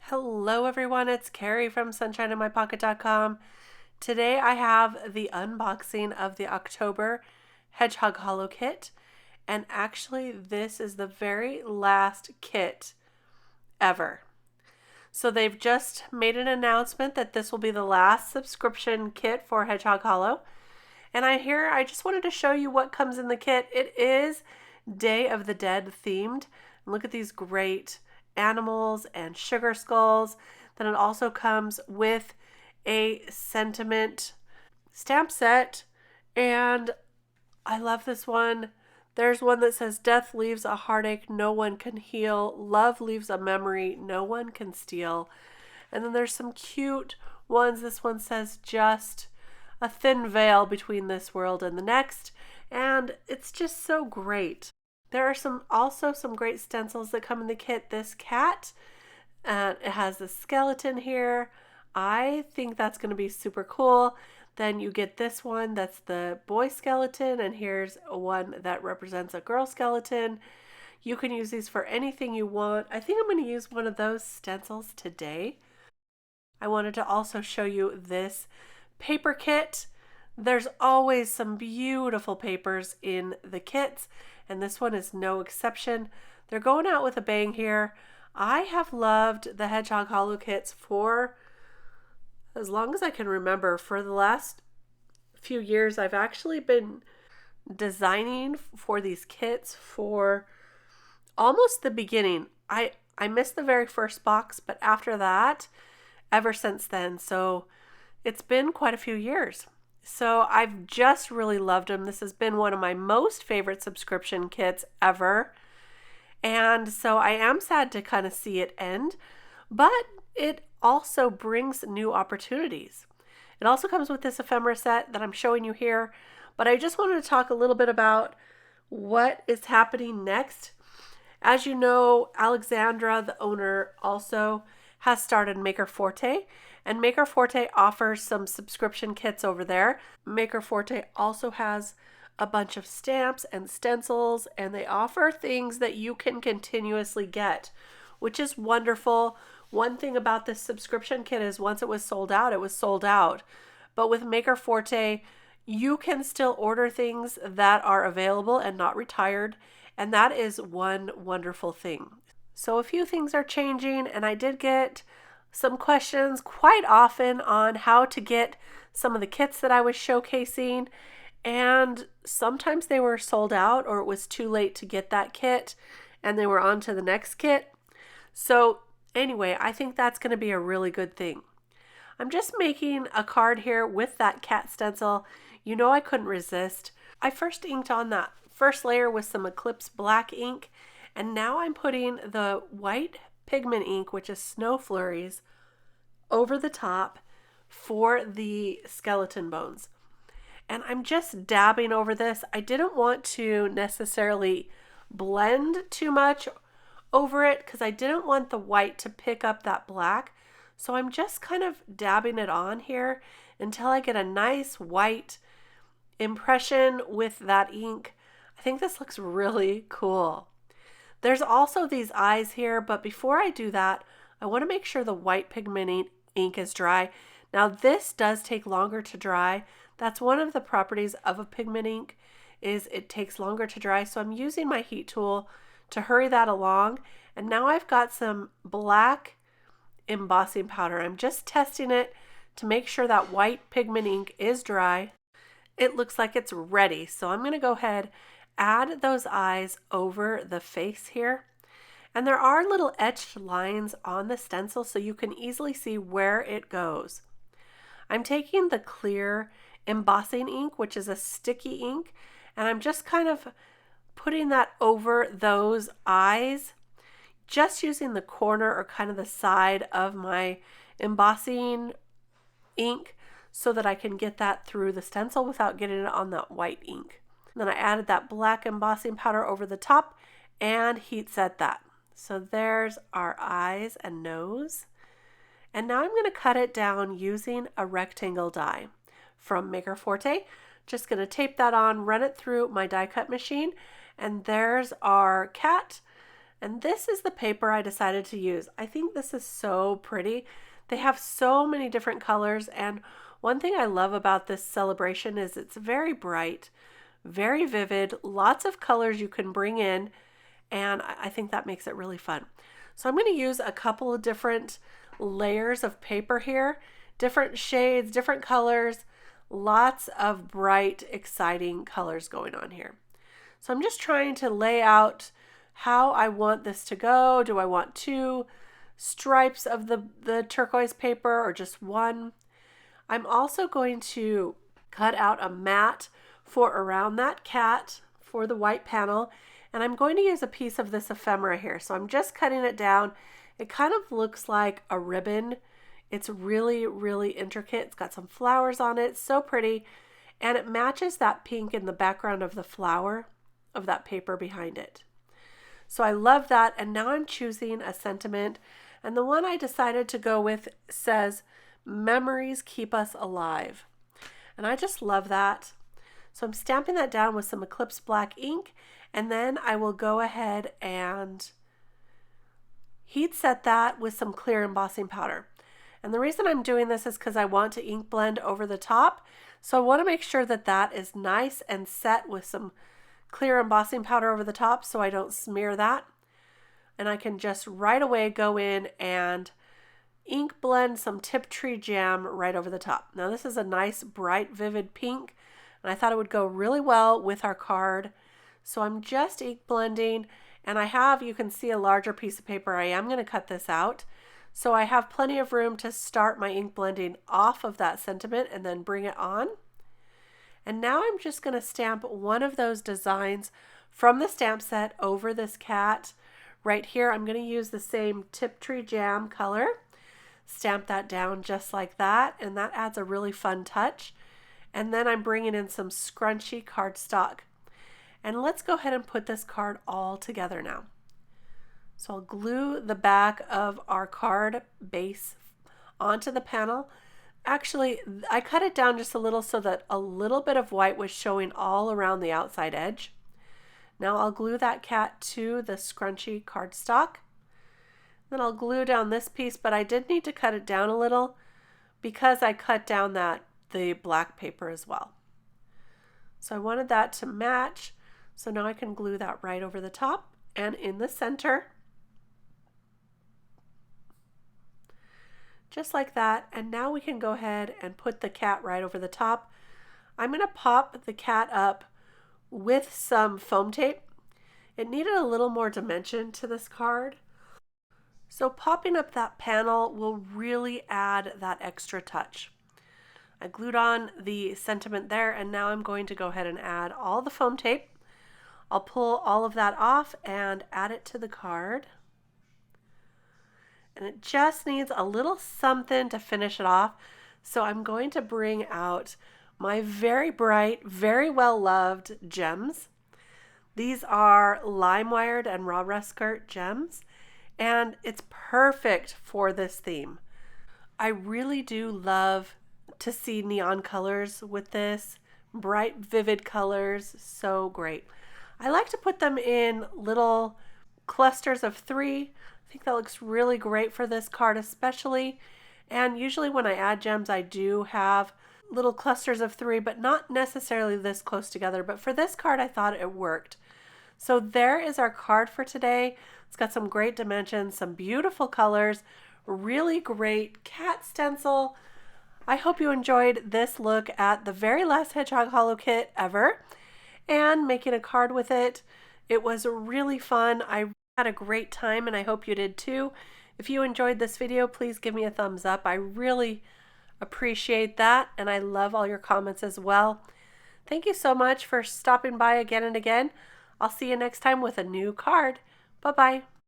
Hello everyone, it's Kari from sunshineinmypocket.com. Today I have the unboxing of the October Hedgehog Hollow kit, and actually this is the very last kit ever. So they've just made an announcement that this will be the last subscription kit for Hedgehog Hollow. And I just wanted to show you what comes in the kit. It is Day of the Dead themed. And look at these great animals and sugar skulls. Then it also comes with a sentiment stamp set, and I love this one. There's one that says, "Death leaves a heartache no one can heal. Love leaves a memory no one can steal." And then there's some cute ones. This one says, "Just a thin veil between this world and the next." And it's just so great. There are also some great stencils that come in the kit. This cat, it has the skeleton here. I think that's going to be super cool. Then you get this one that's the boy skeleton, and here's one that represents a girl skeleton. You can use these for anything you want. I think I'm going to use one of those stencils today. I wanted to also show you this paper kit. There's always some beautiful papers in the kits, and this one is no exception. They're going out with a bang here. I have loved the Hedgehog Hollow kits for as long as I can remember. For the last few years, I've actually been designing for these kits for almost the beginning. I missed the very first box, but after that, ever since then. So it's been quite a few years. So I've just really loved them. This has been one of my most favorite subscription kits ever. And so I am sad to kind of see it end, but it also brings new opportunities. It also comes with this ephemera set that I'm showing you here, but I just wanted to talk a little bit about what is happening next. As you know, Alexandra, the owner, also has started Maker Forte, and Maker Forte offers some subscription kits over there. Maker Forte also has a bunch of stamps and stencils, and they offer things that you can continuously get, which is wonderful. One thing about this subscription kit is once it was sold out, it was sold out. But with Maker Forte, you can still order things that are available and not retired, and that is one wonderful thing. So a few things are changing, and I did get some questions quite often on how to get some of the kits that I was showcasing, and sometimes they were sold out or it was too late to get that kit and they were on to the next kit. So anyway, I think that's going to be a really good thing. I'm just making a card here with that cat stencil. You know, I couldn't resist. I first inked on that first layer with some Eclipse black ink, and now I'm putting the white pigment ink, which is Snow Flurries, over the top for the skeleton bones. And I'm just dabbing over this. I didn't want to necessarily blend too much over it because I didn't want the white to pick up that black. So I'm just kind of dabbing it on here until I get a nice white impression with that ink. I think this looks really cool. There's also these eyes here, but before I do that, I want to make sure the white pigment ink is dry. Now this does take longer to dry. That's one of the properties of a pigment ink, is it takes longer to dry. So I'm using my heat tool to hurry that along. And now I've got some black embossing powder. I'm just testing it to make sure that white pigment ink is dry. It looks like it's ready. So I'm going to go ahead, add those eyes over the face here. And there are little etched lines on the stencil so you can easily see where it goes. I'm taking the clear embossing ink, which is a sticky ink, and I'm just kind of putting that over those eyes, just using the corner or kind of the side of my embossing ink so that I can get that through the stencil without getting it on that white ink. And then I added that black embossing powder over the top and heat set that. So there's our eyes and nose. And now I'm going to cut it down using a rectangle die from Maker Forte. Just going to tape that on, run it through my die cut machine, and there's our cat. And this is the paper I decided to use. I think this is so pretty. They have so many different colors, and one thing I love about this celebration is it's very bright, very vivid, lots of colors you can bring in, and I think that makes it really fun. So I'm going to use a couple of different layers of paper here, different shades, different colors, lots of bright, exciting colors going on here. So I'm just trying to lay out how I want this to go. Do I want 2 stripes of the turquoise paper or just 1? I'm also going to cut out a mat for around that cat for the white panel, and I'm going to use a piece of this ephemera here. So I'm just cutting it down. It kind of looks like a ribbon. It's really, really intricate. It's got some flowers on it. It's so pretty, and it matches that pink in the background of the flower of that paper behind it. So I love that, and now I'm choosing a sentiment, and the one I decided to go with says, "Memories keep us alive." And I just love that. So I'm stamping that down with some Eclipse black ink, and then I will go ahead and heat set that with some clear embossing powder. And the reason I'm doing this is because I want to ink blend over the top. So I want to make sure that that is nice and set with some clear embossing powder over the top so I don't smear that. And I can just right away go in and ink blend some Tiptree jam right over the top. Now this is a nice bright vivid pink, and I thought it would go really well with our card. So I'm just ink blending, and I have, you can see, a larger piece of paper. I am going to cut this out. So I have plenty of room to start my ink blending off of that sentiment and then bring it on. And now I'm just going to stamp one of those designs from the stamp set over this cat. Right here, I'm going to use the same Tiptree jam color. Stamp that down just like that, and that adds a really fun touch. And then I'm bringing in some Scrunchie cardstock. And let's go ahead and put this card all together now. So I'll glue the back of our card base onto the panel. Actually, I cut it down just a little so that a little bit of white was showing all around the outside edge. Now I'll glue that cat to the Scrunchie cardstock. Then I'll glue down this piece, but I did need to cut it down a little because I cut down the black paper as well. So I wanted that to match. So now I can glue that right over the top and in the center. Just like that. And now we can go ahead and put the cat right over the top. I'm going to pop the cat up with some foam tape. It needed a little more dimension to this card. So popping up that panel will really add that extra touch. I glued on the sentiment there, and now I'm going to go ahead and add all the foam tape. I'll pull all of that off and add it to the card. And it just needs a little something to finish it off. So I'm going to bring out my very bright, very well loved gems. These are lime wired and raw rust skirt gems, and it's perfect for this theme. I really do love to see neon colors with this. Bright, vivid colors, so great. I like to put them in little clusters of 3. I think that looks really great for this card especially. And usually when I add gems, I do have little clusters of 3, but not necessarily this close together. But for this card, I thought it worked. So there is our card for today. It's got some great dimensions, some beautiful colors, really great cat stencil. I hope you enjoyed this look at the very last Hedgehog Hollow kit ever and making a card with it. It was really fun. I had a great time, and I hope you did too. If you enjoyed this video, please give me a thumbs up. I really appreciate that, and I love all your comments as well. Thank you so much for stopping by again and again. I'll see you next time with a new card. Bye-bye.